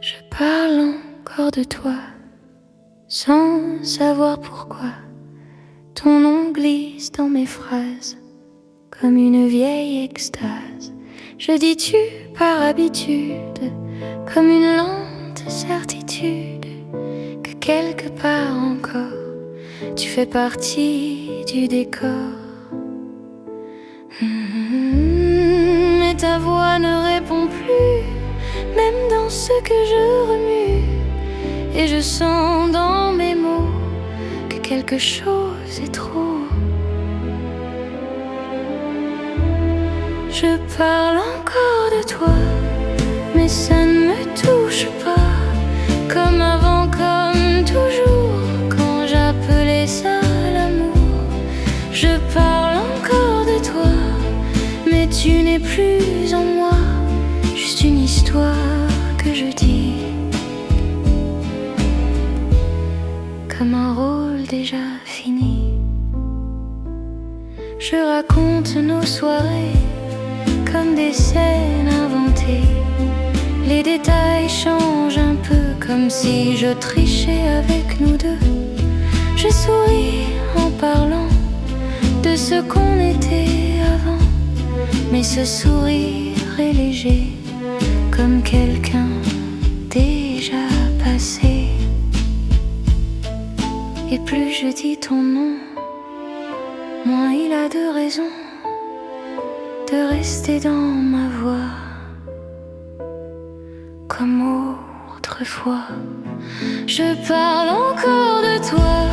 Je parle encore de toi, sans savoir pourquoi. Ton nom glisse dans mes phrases, comme une vieille extase. Je dis tu par habitude, comme une lente certitude, que quelque part encore, tu fais partie du décor. Mais ta voix ne répond plus, même dans ce que je remue. Et je sens dans mes mots que quelque chose est trop. Je parle encore de toi, mais ça ne me touche pas. Comme avant, comme toujours, quand j'appelais ça l'amour. Je parle encore de toi, mais tu n'es plus en moi. Juste une histoire que je dis, comme un rôle déjà fini. Je raconte nos soirées comme des scènes inventées. Les détails changent un peu, comme si je trichais avec nous deux. Je souris en parlant de ce qu'on était avant, mais ce sourire est léger, comme quelqu'un déjà passé. Et plus je dis ton nom, moins il a de raisons de rester dans ma voix, comme autrefois. Je parle encore de toi,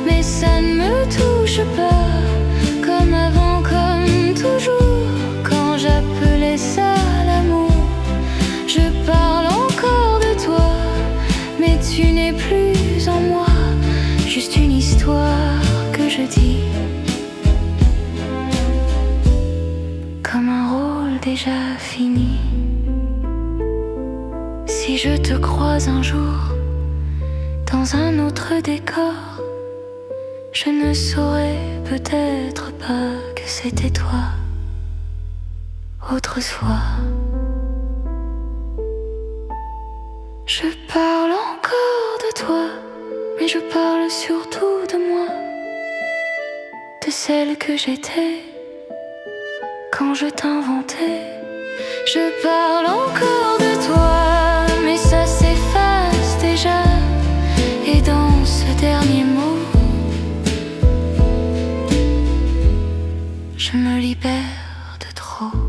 mais ça ne me touche pas. Comme avant, comme toujours, quand j'appelais ça l'amour. Je parle encore de toi, mais tu n'es plus en moi. Juste une histoire que je dis, comme un rôle déjà fini. Si je te croise un jour dans un autre décor, je ne saurais peut-être pas que c'était toi autrefois. Je parle encore de toi, mais je parle surtout de moi, de celle que j'étais quand je t'inventais. Je parle encore de toi, mais ça s'efface déjà. Et dans ce dernier mot, je me libère de trop.